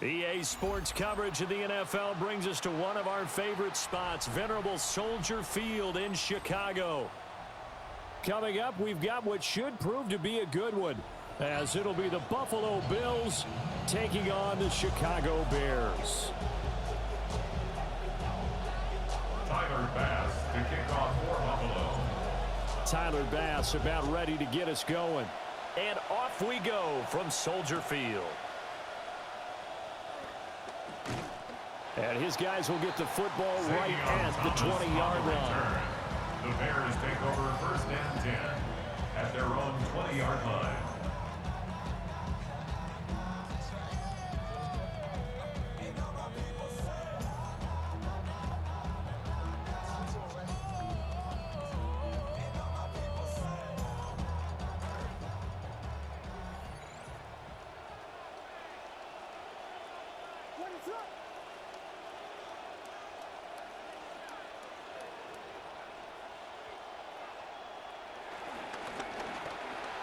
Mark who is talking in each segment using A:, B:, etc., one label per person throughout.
A: EA Sports coverage of the NFL brings us to one of our favorite spots, venerable Soldier Field in Chicago. Coming up, we've got what should prove to be a good one, as it'll be the Buffalo Bills taking on the Chicago Bears.
B: Tyler Bass to kick off for Buffalo.
A: Tyler Bass about ready to get us going. And off we go from Soldier Field. And his guys will get the football right at the 20-yard line.
B: The Bears take over 1st and 10 at their own 20-yard line.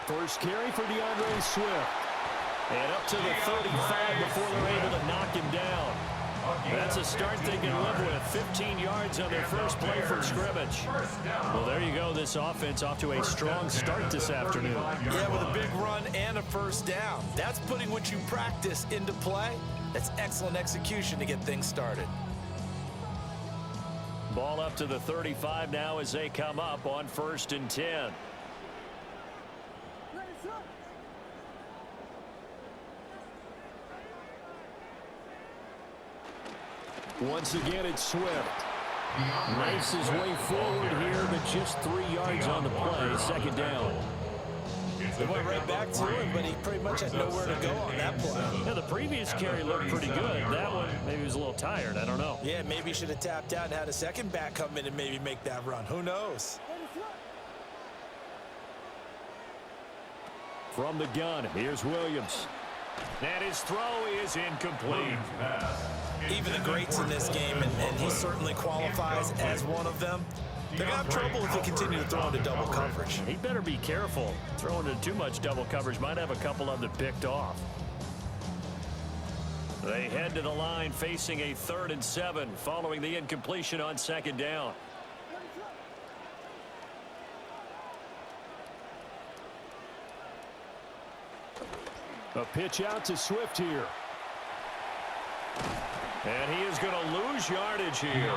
A: First carry for DeAndre Swift. And up to the 35 before they're able to knock him down. That's a start they can live with. 15 yards on their first play from scrimmage. Well, there you go. This offense off to a strong start this afternoon.
C: Yeah, with a big run and a first down. That's putting what you practice into play. That's excellent execution to get things started.
A: Ball up to the 35 now as they come up on 1st and 10. Once again, it's Swift. Knifes his way forward here, but just 3 yards on the play. 2nd down.
C: They went right back to him, but he pretty much had nowhere to go on that play.
A: Yeah, the previous carry looked pretty good. That one, maybe he was a little tired. I don't know.
C: Yeah, maybe he should have tapped out and had a second back come in and maybe make that run. Who knows?
A: From the gun, here's Williams. And his throw is incomplete.
C: Even the greats in this game, and he certainly qualifies as one of them, they're going to have trouble if they continue to throw into double coverage.
A: He better be careful. Throwing into too much double coverage might have a couple of them picked off. They head to the line facing a 3rd and 7 following the incompletion on 2nd down. A pitch out to Swift here. And he is going to lose yardage here.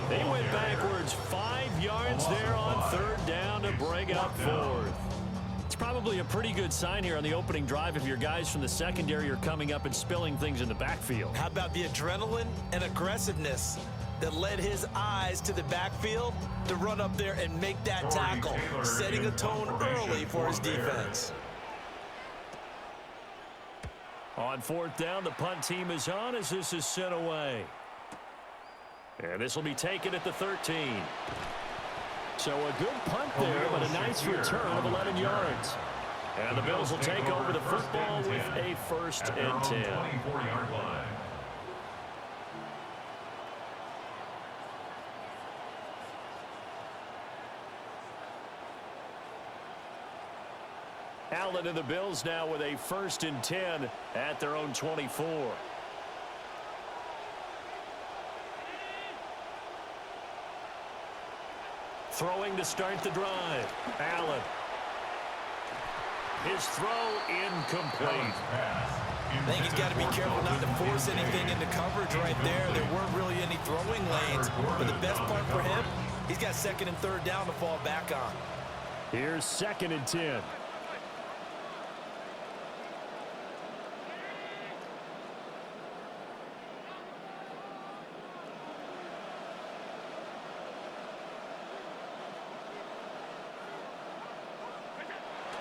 A: They went backwards 5 yards there on 3rd down to bring up 4th. It's probably a pretty good sign here on the opening drive if your guys from the secondary are coming up and spilling things in the backfield.
C: How about the adrenaline and aggressiveness that led his eyes to the backfield to run up there and make that tackle, setting a tone early for his defense.
A: On 4th down, the punt team is on as this is sent away. And this will be taken at the 13. So a good punt there, but a nice return of 11 yards. And the Bills will take over the football with a 1st and 10.
B: 24-yard line.
A: Allen and the Bills now with a 1st and 10 at their own 24. Throwing to start the drive. Allen. His throw incomplete.
C: I think he's got to be careful not to force anything into coverage right there. There weren't really any throwing lanes, but the best part for him, he's got 2nd and 3rd down to fall back on.
A: Here's 2nd and 10.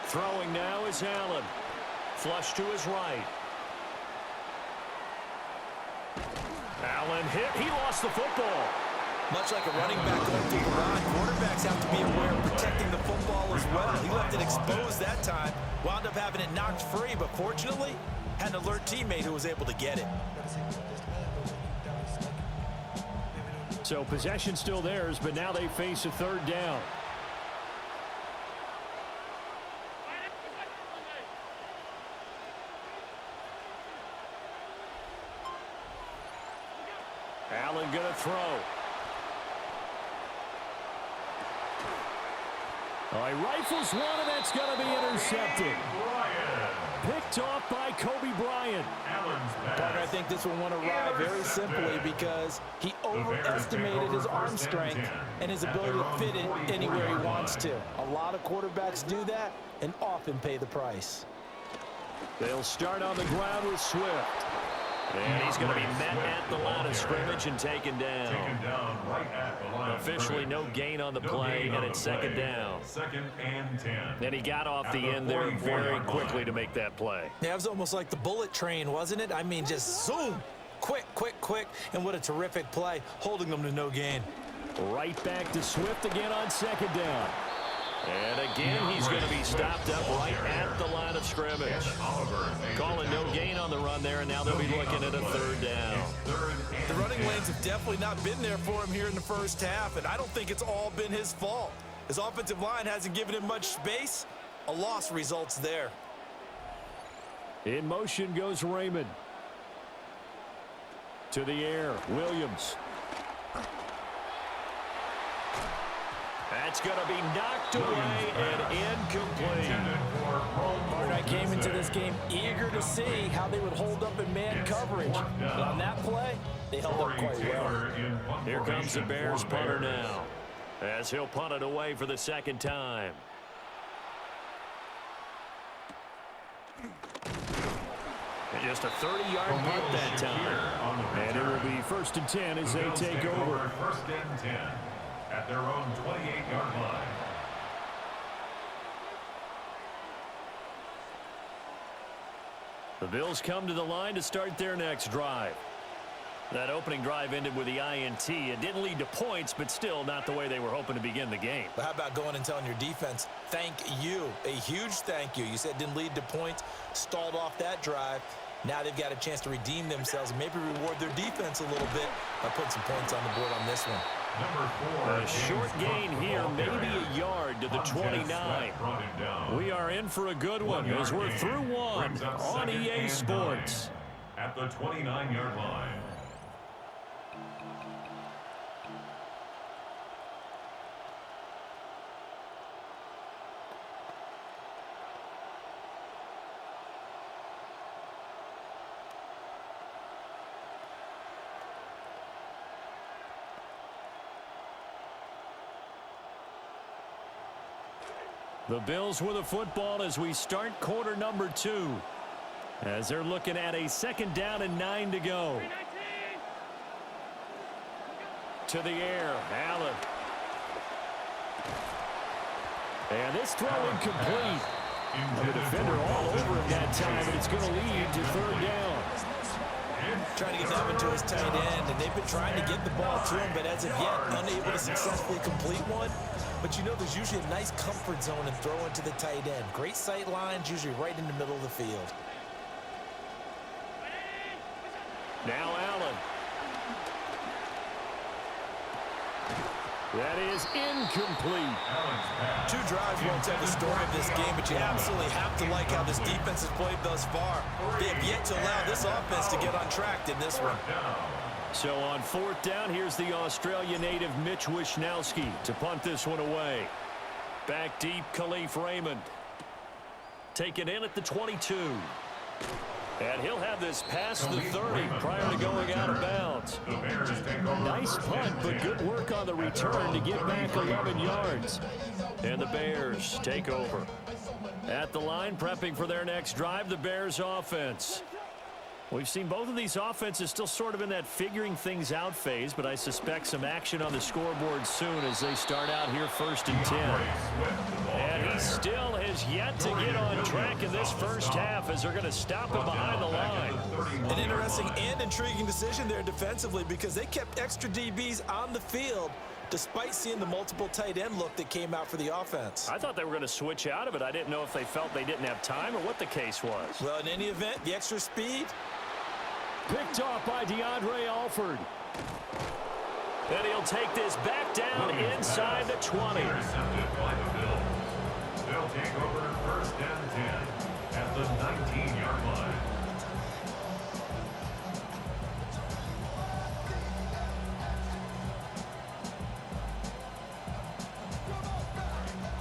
A: Throwing now is Allen. Flush to his right. Allen hit. He lost the football.
C: Much like a running back going through the line, quarterbacks have to be aware of protecting the football as well. He left it exposed that time, wound up having it knocked free, but fortunately, had an alert teammate who was able to get it.
A: So possession still theirs, but now they face a 3rd down. Allen going to throw. He rifles one, and that's going to be intercepted. Picked off by Kobe Bryant.
C: Parker, I think this one won a ride very simply because he overestimated his arm strength and his ability to fit it anywhere he wants to. A lot of quarterbacks do that and often pay the price.
A: They'll start on the ground with Swift. And he's going to be met at the line of scrimmage and taken down. Officially no gain on the play, and it's second down.
B: Second and 10.
A: And he got off the end there very quickly to make that play.
C: Yeah, it was almost like the bullet train, wasn't it? I mean, just zoom. Quick, quick, quick. And what a terrific play, holding them to no gain.
A: Right back to Swift again on second down. And again, he's going to be stopped up right at the line of scrimmage. Calling no gain on the run there, and now they'll be looking at a third down.
C: The running lanes have definitely not been there for him here in the first half, and I don't think it's all been his fault. His offensive line hasn't given him much space. A loss results there.
A: In motion goes Raymond. To the air, Williams. That's going to be knocked away and incomplete.
C: I came into this game eager to see how they would hold up in man coverage. But on that play, they held up quite well.
A: Here comes the Bears punter now, as he'll punt it away for the second time. Just a 30-yard punt that time. And it will be 1st and 10 as they take over.
B: 1st and 10 at their own 28-yard line.
A: The Bills come to the line to start their next drive. That opening drive ended with the INT. It didn't lead to points, but still not the way they were hoping to begin the game.
C: But how about going and telling your defense, thank you, a huge thank you. You said it didn't lead to points, stalled off that drive. Now they've got a chance to redeem themselves and maybe reward their defense a little bit by putting some points on the board on this one.
A: A short gain here, maybe a yard to the 29. We are in for a good one as we're through one on EA Sports.
B: At the 29-yard line.
A: The Bills with the football as we start quarter number 2. As they're looking at a 2nd down and 9 to go. To the air, Allen. And this throw incomplete. And the defender all over him that time, and it's going to lead to 3rd down.
C: Trying to get Devin to his tight end, and they've been trying to get the ball to him, but as of yet, unable to successfully complete one. But you know there's usually a nice comfort zone in throwing to the tight end. Great sight lines, usually right in the middle of the field.
A: Now Allen. That is incomplete.
C: 2 drives won't tell the story of this game, but you absolutely have to like how this defense has played thus far. They have yet to allow this offense to get on track in this one.
A: So on 4th down, here's the Australia native Mitch Wishnowsky to punt this one away. Back deep, Khalif Raymond. Taken in at the 22. And he'll have this past the 30 prior to going out of bounds. Nice punt, but good work on the return to get back 11 yards. And the Bears take over. At the line, prepping for their next drive, the Bears offense. We've seen both of these offenses still sort of in that figuring things out phase, but I suspect some action on the scoreboard soon as they start out here 1st and 10. And he still has yet to get on track in this first half as they're going to stop him behind the line.
C: An interesting and intriguing decision there defensively because they kept extra DBs on the field despite seeing the multiple tight end look that came out for the offense.
A: I thought they were going to switch out of it. I didn't know if they felt they didn't have time or what the case was.
C: Well, in any event, the extra speed.
A: Picked off by DeAndre Alford. Then he'll take this back down inside the 20.
B: They'll take over 1st and 10 at the 19-yard line.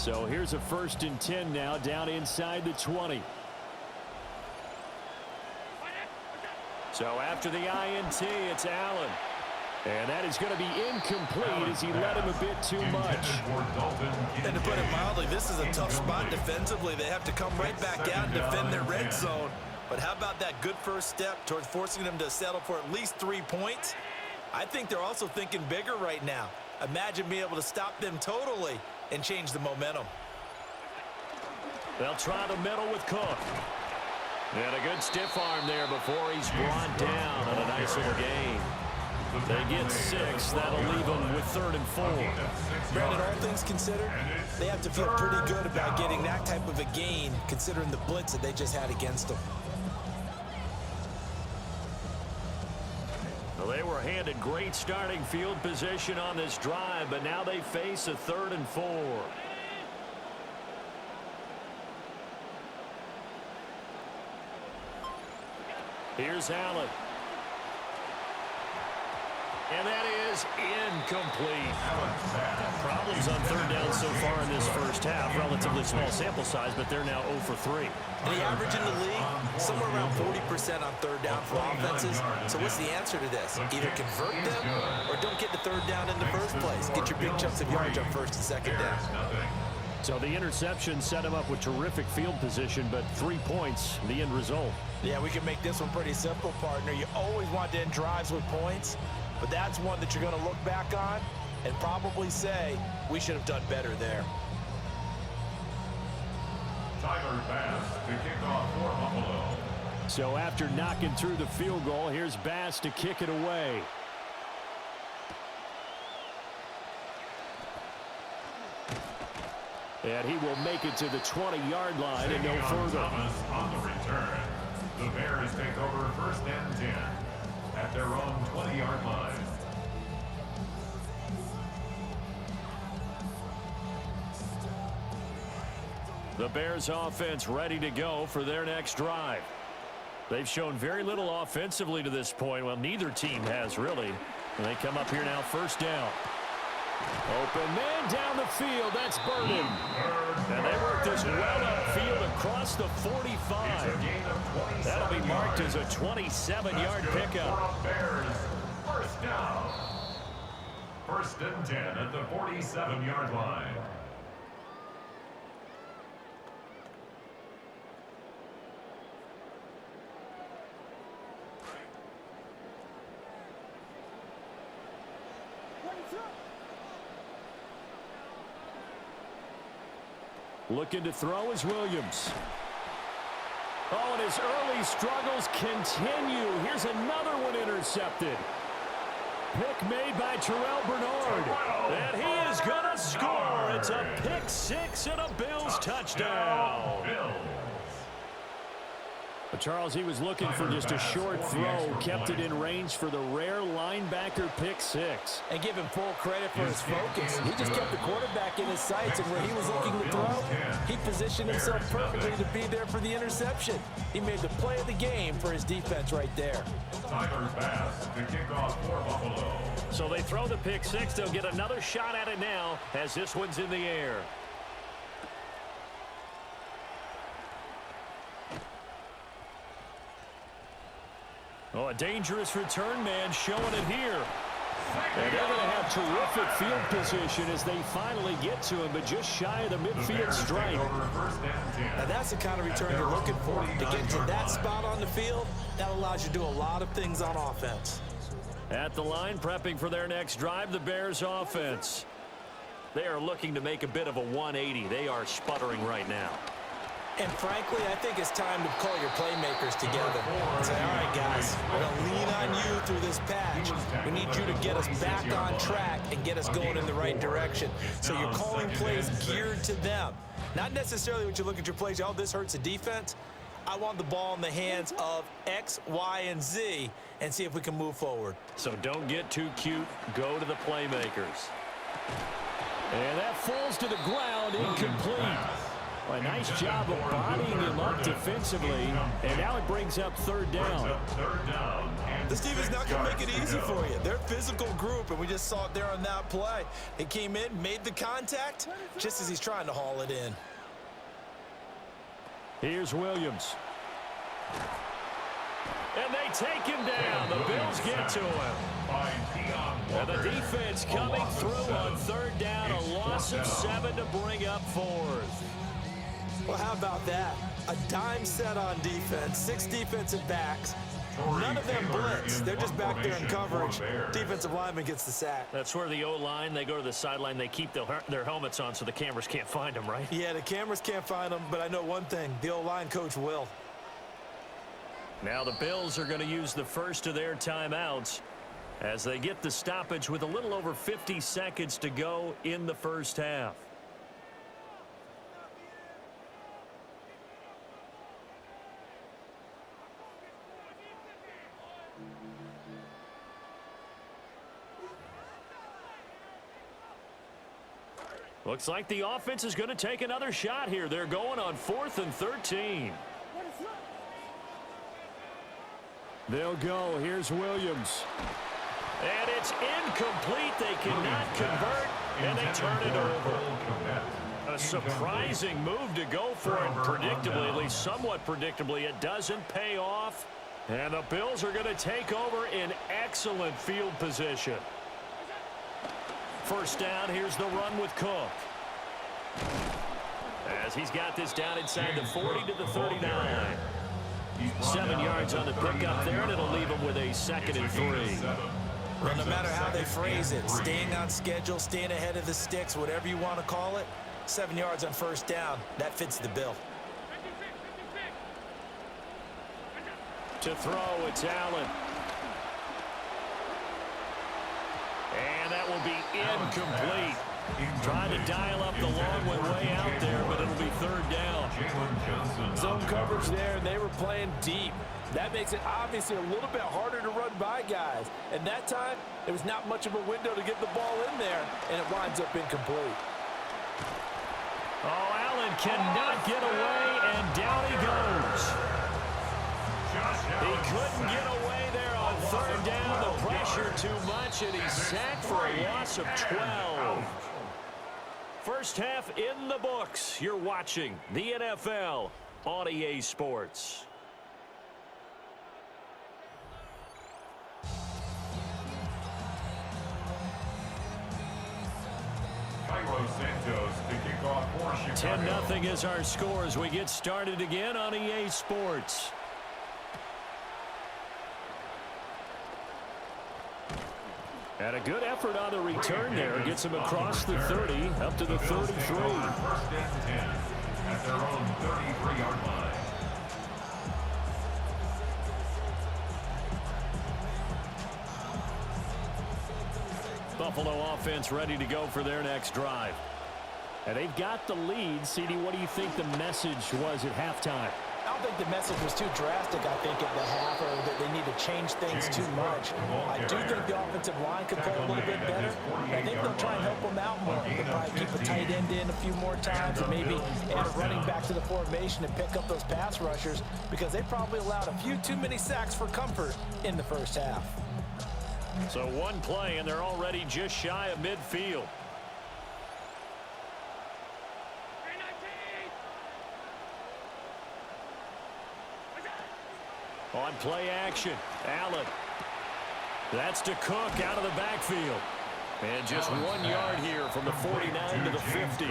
A: So here's a 1st and 10 now, down inside the 20. So after the INT, it's Allen. And that is going to be incomplete as he led him a bit too much.
C: And to put it mildly, this is a tough spot defensively. They have to come right back out and defend their red zone. But how about that good first step towards forcing them to settle for at least 3 points? I think they're also thinking bigger right now. Imagine being able to stop them totally and change the momentum.
A: They'll try the middle with Cook. And a good stiff arm there before he's brought down on a nice little gain. They get 6. That'll leave them with 3rd and 4.
C: Brandon, all things considered, they have to feel pretty good about getting that type of a gain considering the blitz that they just had against them.
A: Well, they were handed great starting field position on this drive, but now they face a 3rd and 4. Here's Allen. And that is incomplete. Problems on 3rd down so far in this first half. Relatively small sample size, but they're now 0 for 3.
C: And the average in the league, somewhere around 40% on 3rd down for offenses. So what's the answer to this? Either convert them or don't get the 3rd down in the first place. Get your big chunks of yards on 1st and 2nd down.
A: So the interception set him up with terrific field position, but 3 points, the end result.
C: Yeah, we can make this one pretty simple, partner. You always want to end drives with points, but that's one that you're going to look back on and probably say, we should have done better there.
B: Tyler Bass to kick off for Buffalo.
A: So after knocking through the field goal, here's Bass to kick it away. And he will make it to the 20-yard line and no further.
B: Thomas on the return. The Bears take over 1st and 10 at their own 20-yard line.
A: The Bears offense ready to go for their next drive. They've shown very little offensively to this point. Well, neither team has really. And they come up here now 1st down. Open man down the field. That's Burden. And they work this well upfield across the 45. That'll be marked as a 27-yard pickup.
B: Bears 1st down. 1st and 10 at the 47-yard line.
A: Looking to throw is Williams. Oh, and his early struggles continue. Here's another one intercepted. Pick made by Terrell Bernard. And he is going to score. It's a pick 6 and a Bills touchdown. Charles, he was looking for just a short throw, kept it in range for the rare linebacker pick 6.
C: And give him full credit for his focus. He just kept the quarterback in his sights, and where he was looking to throw, he positioned himself perfectly to be there for the interception. He made the play of the game for his defense right there.
B: Tyler Bass to kick off for Buffalo.
A: So they throw the pick 6. They'll get another shot at it now as this one's in the air. Oh, a dangerous return man showing it here. And they're going to have terrific field position as they finally get to him, but just shy of the midfield stripe.
C: Now that's the kind of return you're looking for. To get to that spot on the field, that allows you to do a lot of things on offense.
A: At the line, prepping for their next drive, the Bears offense. They are looking to make a bit of a 180. They are sputtering right now.
C: And frankly, I think it's time to call your playmakers together and say, all right, guys, we're going to lean on you through this patch. We need you to get us back on track and get us going in the right direction. So you're calling plays geared to them. Not necessarily when you look at your plays, oh, this hurts the defense. I want the ball in the hands of X, Y, and Z and see if we can move forward.
A: So don't get too cute. Go to the playmakers. And that falls to the ground, incomplete. Well, a nice job of bodying him up defensively, and now it brings up 3rd down.
C: The This defense is not going to make it easy for you. They're a physical group, and we just saw it there on that play. He came in, made the contact, just as he's trying to haul it in.
A: Here's Williams. And they take him down. The Bills get to him. And the defense coming through on third down. A loss of 7 to bring up fourth.
C: Well, how about that? A dime set on defense, 6 defensive backs. None of them blitz. They're just back there in coverage. Defensive lineman gets the sack.
A: That's where the O-line, they go to the sideline, they keep their helmets on so the cameras can't find them, right?
C: Yeah, the cameras can't find them, but I know one thing. The O-line coach will.
A: Now the Bills are going to use the first of their timeouts as they get the stoppage with a little over 50 seconds to go in the first half. Looks like the offense is going to take another shot here. They're going on 4th and 13. They'll go. Here's Williams. And it's incomplete. They cannot convert, and they turn it over. A surprising move to go for it predictably, at least somewhat predictably. It doesn't pay off, and the Bills are going to take over in excellent field position. First down, here's the run with Cook. As he's got this down inside the 40 to the 39. 7 yards on the pickup there, and it'll leave him with a 2nd and 3.
C: Well, no matter how they phrase it, staying on schedule, staying ahead of the sticks, whatever you want to call it, 7 yards on first down, that fits the bill.
A: To throw, it's Allen. And that will be incomplete. Trying to dial up the long way out there, but it'll be 3rd down.
D: Zone coverage there, and they were playing deep. That makes it obviously a little bit harder to run by guys. And that time, there was not much of a window to get the ball in there, and it winds up incomplete.
A: Oh, Allen cannot get away, and down he goes. He couldn't get away there on 3rd down. The pressure too much, and he's sacked for a loss of 12. First half in the books. You're watching the NFL on EA Sports.
B: Santos to kick off for Chicago.
A: 10-0 is our score as we get started again on EA Sports. And a good effort on the return there. Gets him across the 30, up to the 33.
B: First and 10 at their own 33-yard line.
A: Buffalo offense ready to go for their next drive. And they've got the lead. CD, what do you think the message was at halftime?
D: I don't think the message was too drastic, I think, at the half, or that they need to change things too much. I do think the offensive line could play a little bit better. I think they'll try and help them out more. They'll probably keep a tight end in a few more times and maybe add a running back to the formation and pick up those pass rushers because they probably allowed a few too many sacks for comfort in the first half.
A: So one play, and they're already just shy of midfield. On play action, Allen. That's to Cook out of the backfield. And just 1 yard here from the 49 to the 50.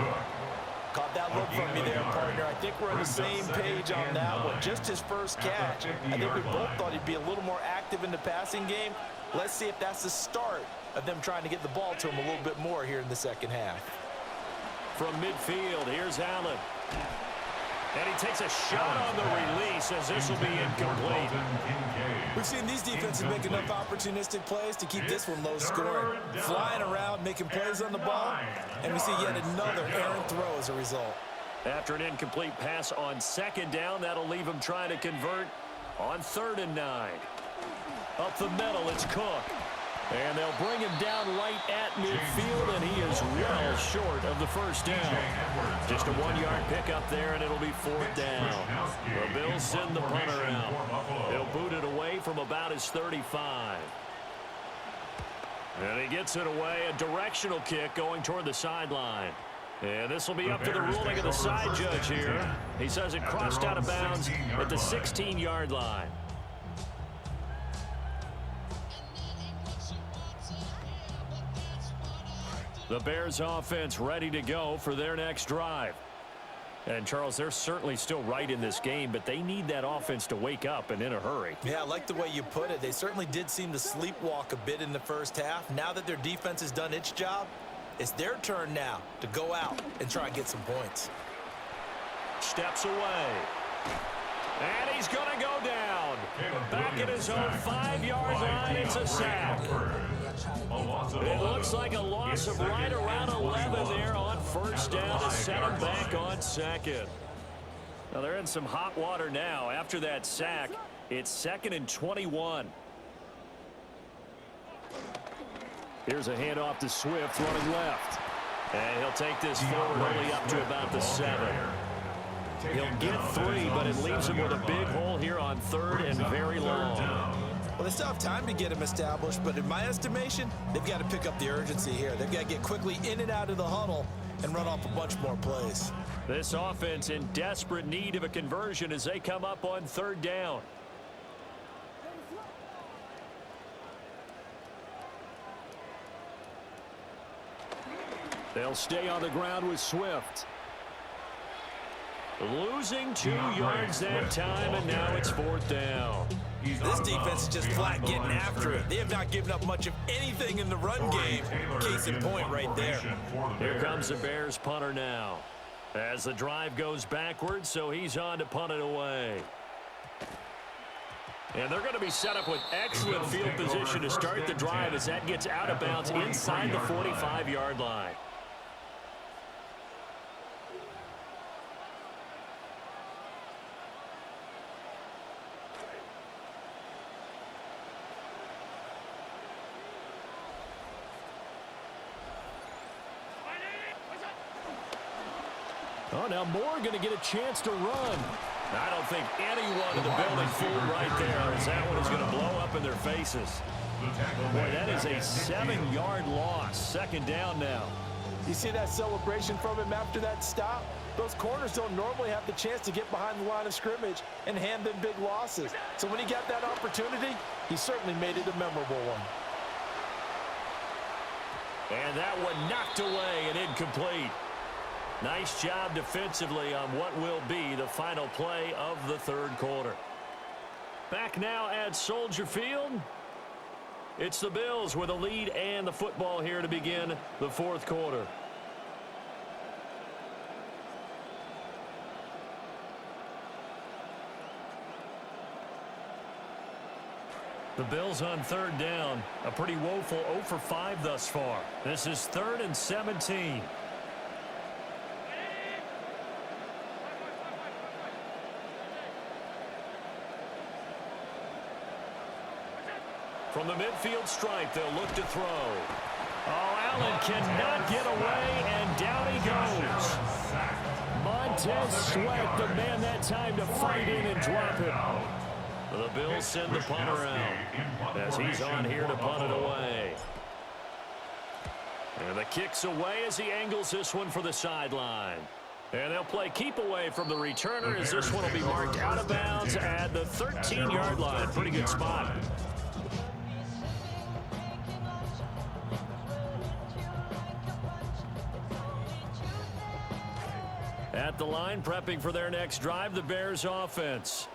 D: Caught that look from me there, partner. I think we're on the same page on that one. Just his first catch. I think we both thought he'd be a little more active in the passing game. Let's see if that's the start of them trying to get the ball to him a little bit more here in the second half.
A: From midfield, here's Allen. And he takes a shot on the release as this will be incomplete.
C: We've seen these defenses make enough opportunistic plays to keep this one low scoring. Flying around, making plays on the ball, and we see yet another errant throw as a result.
A: After an incomplete pass on 2nd down, that'll leave him trying to convert on 3rd and 9. Up the middle, it's Cook. And they'll bring him down right at midfield, and he is well short of the first down. Just a 1-yard pickup there, and it'll be 4th down. The Bills send the punter out. They'll boot it away from about his 35. And he gets it away, a directional kick going toward the sideline. And this will be up to the ruling of the side judge here. He says it crossed out of bounds at the 16-yard line. The Bears offense ready to go for their next drive. And, Charles, they're certainly still right in this game, but they need that offense to wake up and in a hurry.
C: Yeah, I like the way you put it. They certainly did seem to sleepwalk a bit in the first half. Now that their defense has done its job, it's their turn now to go out and try and get some points.
A: Steps away. And he's going to go down. Back at his own 5-yard line, it's a sack. It looks like a loss of right around 11 there on first down to set him back on second. Now they're in some hot water now. After that sack, it's 2nd and 21. Here's a handoff to Swift running left. And he'll take this forward only up to about the 7. He'll get 3, but it leaves him with a big hole here on 3rd and very long.
C: Well, they still have time to get him established, but in my estimation, they've got to pick up the urgency here. They've got to get quickly in and out of the huddle and run off a bunch more plays.
A: This offense in desperate need of a conversion as they come up on 3rd down. They'll stay on the ground with Swift. Losing 2 yards that time, and now it's 4th down.
C: This defense is just flat getting after it. They have not given up much of anything in the run game. Case in point right there.
A: Here comes the Bears punter now. As the drive goes backwards, so he's on to punt it away. And they're going to be set up with excellent field position to start the drive as that gets out of bounds inside the 45-yard line. Oh, now Moore going to get a chance to run. I don't think anyone in the building fooled right there as that one is going to blow up in their faces. Boy, that is a 7-yard loss. 2nd down now.
D: You see that celebration from him after that stop? Those corners don't normally have the chance to get behind the line of scrimmage and hand them big losses. So when he got that opportunity, he certainly made it a memorable one.
A: And that one knocked away and incomplete. Nice job defensively on what will be the final play of the 3rd quarter. Back now at Soldier Field. It's the Bills with a lead and the football here to begin the 4th quarter. The Bills on 3rd down. A pretty woeful 0 for 5 thus far. This is 3rd and 17. From the midfield stripe, they'll look to throw. Oh, Allen cannot get away, and down he goes. Montez Sweat, the man that time to fight in and drop him. The Bills send the punter out as he's on here to punt it away. And the kick's away as he angles this one for the sideline. And they'll play keep away from the returner as this one will be marked out of bounds at the 13-yard line. Pretty good spot. At the line, prepping for their next drive, the Bears offense.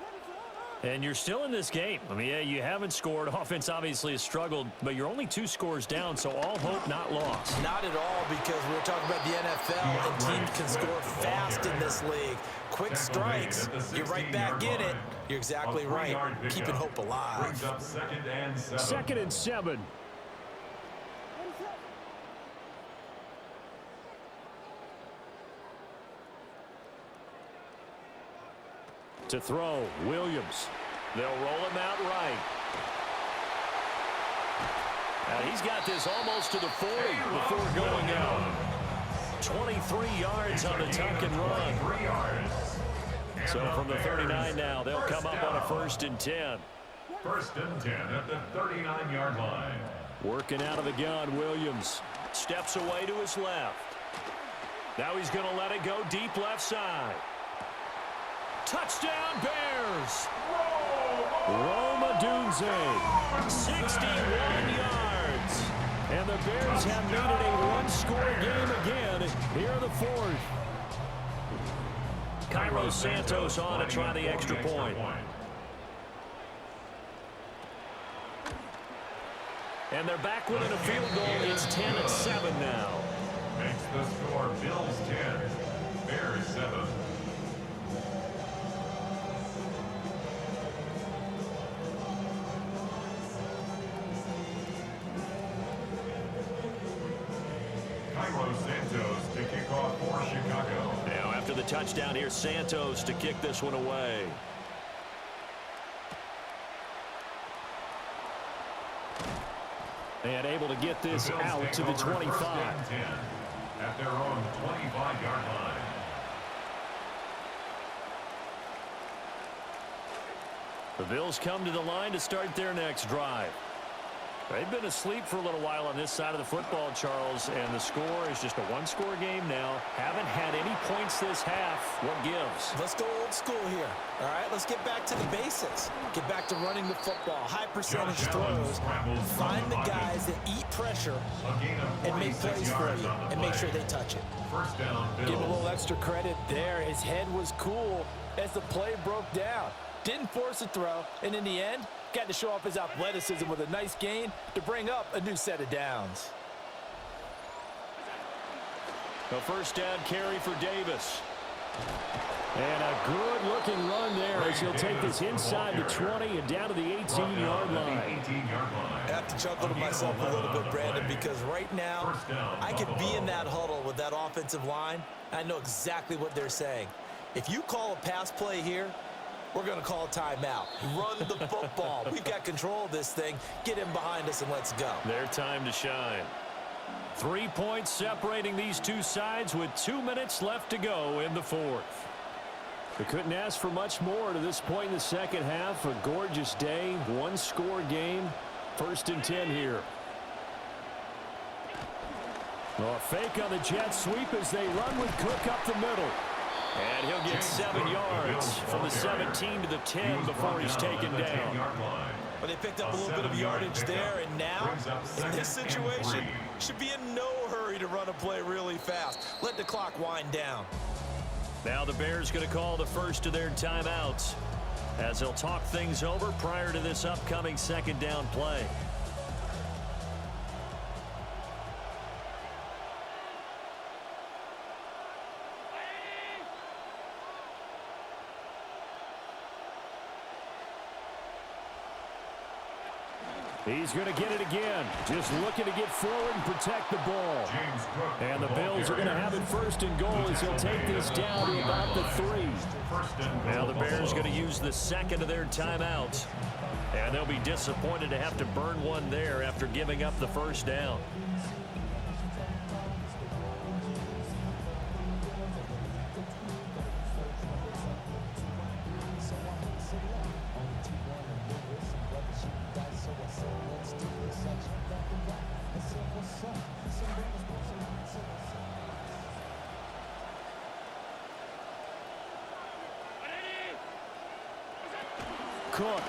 A: And you're still in this game. I mean, yeah, you haven't scored. Offense obviously has struggled, but you're only 2 scores down, so all hope not lost.
C: Not at all, because we're talking about the NFL, and teams can score fast in this league. Quick strikes, you're right back in it. You're exactly right. Keeping hope alive.
A: 2nd and 7. To throw, Williams. They'll roll him out right. And he's got this almost to the 40 before going out. 23 yards on the tuck and run. So from the 39 now, they'll come up on a 1st and 10.
B: 1st and 10 at the 39-yard line.
A: Working out of the gun, Williams steps away to his left. Now he's going to let it go deep left side. Touchdown, Bears! Roma Dunze, 61 yards. And the Bears have made it a one-score game again here in the 4th. Cairo Santos on to try the extra point. And they're back within a field goal. It's 10-7 now.
B: Makes the score Bills 10, Bears 7. Cairo Santos to kick off for Chicago.
A: Now after the touchdown here, Santos to kick this one away. And able to get this out to the 25.
B: At their own 25-yard line.
A: The Bills come to the line to start their next drive. They've been asleep for a little while on this side of the football, Charles, and the score is just a one-score game now. Haven't had any points this half. What gives?
D: Let's go old school here. All right, let's get back to the basics. Get back to running the football, high percentage throws. Find the guys that eat pressure and make plays for you and make sure they touch it.
B: First down, Bills.
D: Give him a little extra credit there. His head was cool as the play broke down. Didn't force a throw, and in the end, got to show off his athleticism with a nice gain to bring up a new set of downs.
A: A first down carry for Davis. And a good-looking run there as he'll take this inside the 20 and down to the 18-yard line.
C: I have to chuckle to myself a little bit, Brandon, because right now I could be in that huddle with that offensive line. I know exactly what they're saying. If you call a pass play here, we're going to call a timeout. Run the football. We've got control of this thing. Get him behind us and let's go.
A: Their time to shine. 3 points separating these two sides with 2 minutes left to go in the 4th. They couldn't ask for much more to this point in the second half. A gorgeous day, one-score game. 1st and 10 here. A fake on the jet sweep as they run with Cook up the middle. And he'll get 7 yards from the 17 to the 10 before he's taken down.
C: But they picked up a little bit of yardage there, and now, in this situation, should be in no hurry to run a play really fast. Let the clock wind down.
A: Now the Bears going to call the first of their timeouts as they'll talk things over prior to this upcoming second down play. He's going to get it again. Just looking to get forward and protect the ball. And the Bills are going to have it 1st and goal as he'll take this down to about the 3. Now the Bears going to use the second of their timeouts. And they'll be disappointed to have to burn one there after giving up the first down. Cook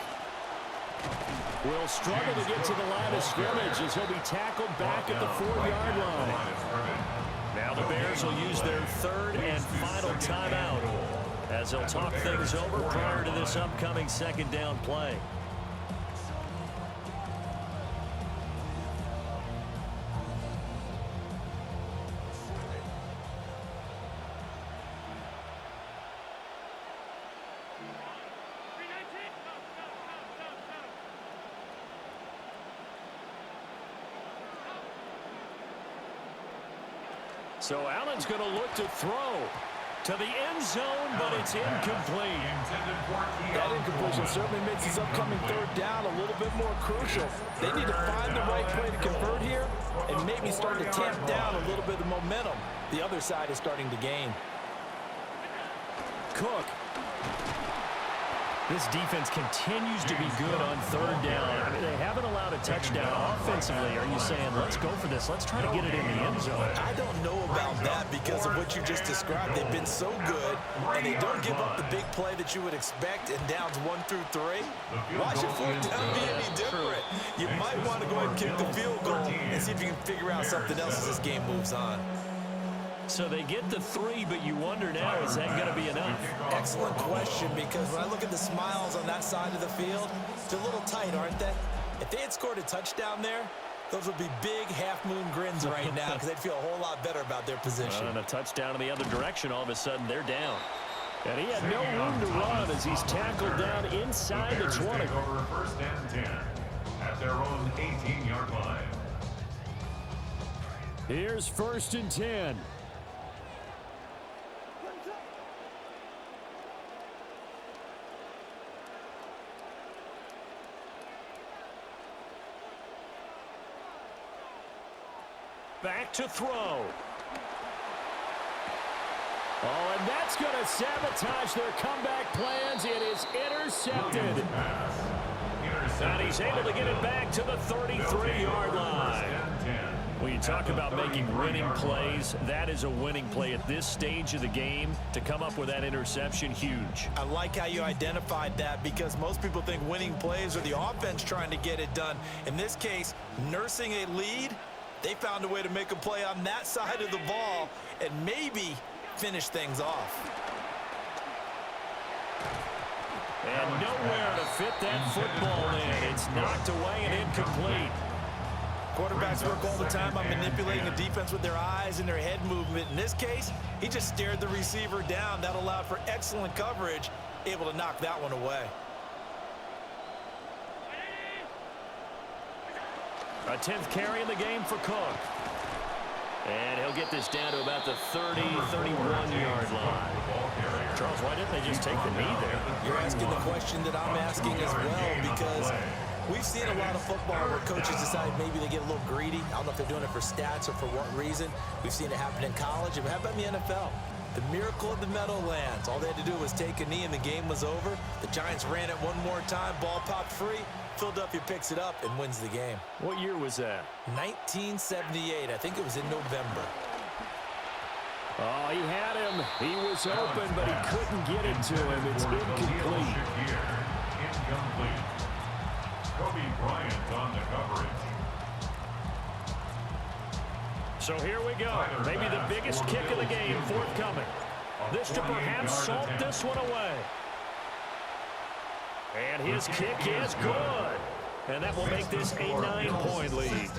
A: will struggle to get to the line of scrimmage as he'll be tackled back at the 4-yard line. Now the Bears will use their 3rd and final timeout as they'll talk things over prior to this upcoming second down play. So Allen's going to look to throw To the end zone, but it's incomplete.
D: That incompletion certainly makes this upcoming third down a little bit more crucial. They need to find the right play to convert here and maybe start to tamp down a little bit of the momentum the other side is starting to gain.
A: Cook. This defense continues to be good on third down. I mean, they haven't allowed a touchdown offensively. Are you saying, let's go for this, let's try to get it in the end zone?
C: I don't know about that because of what you just described. They've been so good, and they don't give up the big play that you would expect in downs 1 through 3. Why should fourth down be any different? You might want to go ahead and kick the field goal and see if you can figure out something else as this game moves on.
A: So they get the 3, but you wonder now, is that going to be enough?
C: Excellent question, because when I look at the smiles on that side of the field, they're a little tight, aren't they? If they had scored a touchdown there, those would be big half-moon grins right now because they'd feel a whole lot better about their position.
A: And a touchdown in the other direction, all of a sudden they're down. And he had no room to run as he's tackled down inside the 20.
B: Take over first and 10 at their own 18-yard line.
A: Here's first and 10. Back to throw. Oh, and that's going to sabotage their comeback plans. It is intercepted. And he's able to get it back to the 33-yard line. When you talk about making winning plays, that is a winning play at this stage of the game. To come up with that interception, huge.
C: I like how you identified that because most people think winning plays are the offense trying to get it done. In this case, nursing a lead, they found a way to make a play on that side of the ball and maybe finish things off.
A: And nowhere to fit that football in. It's knocked away and incomplete.
C: Quarterbacks work all the time on manipulating the defense with their eyes and their head movement. In this case, he just stared the receiver down. That allowed for excellent coverage, able to knock that one away.
A: A 10th carry in the game for Cook. And he'll get this down to about the 30, 31-yard line. Charles, why didn't they just take the knee there?
C: You're asking the question that I'm asking as well because we've seen a lot of football where coaches decide maybe they get a little greedy. I don't know if they're doing it for stats or for what reason. We've seen it happen in college. But how about in the NFL? The miracle of the Meadowlands. All they had to do was take a knee and the game was over. The Giants ran it one more time. Ball popped free. Philadelphia picks it up and wins the game.
A: What year was that?
C: 1978. I think it was in November.
A: Oh, he had him. He was open, but he couldn't get it to him. It's incomplete.
B: Incomplete. Kobe Bryant on the coverage.
A: So here we go. Maybe the biggest kick of the game forthcoming. This to perhaps salt this one away. And his kick is good. And that will make this a 9-point lead.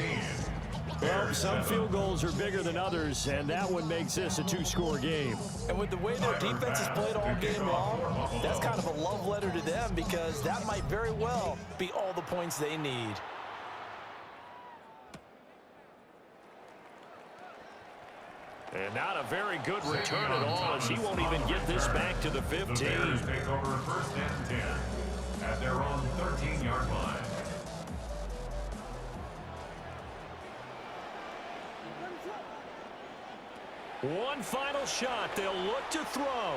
A: Well, some field goals are bigger than others, and that one makes this a 2-score game.
D: And with the way their defense has played all game long, that's kind of a love letter to them because that might very well be all the points they need.
A: And not a very good return at all, as he won't even get this back to the 15.
B: The Bears take over first and 10 at their own 13-yard line.
A: One final shot. They'll look to throw.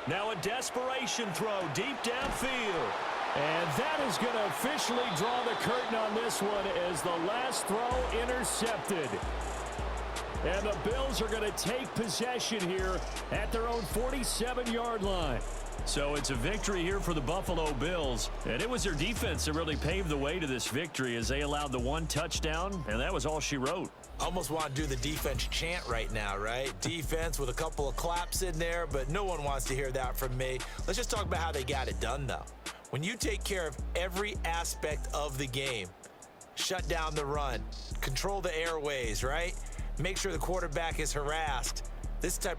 A: Now a desperation throw deep downfield. And that is going to officially draw the curtain on this one as the last throw intercepted. And the Bills are going to take possession here at their own 47-yard line. So it's a victory here for the Buffalo Bills. And it was their defense that really paved the way to this victory as they allowed the one touchdown, and that was all she wrote.
C: Almost want to do the defense chant right now, right? Defense with a couple of claps in there, but no one wants to hear that from me. Let's just talk about how they got it done, though. When you take care of every aspect of the game, shut down the run, control the airways, right? Make sure the quarterback is harassed. This type of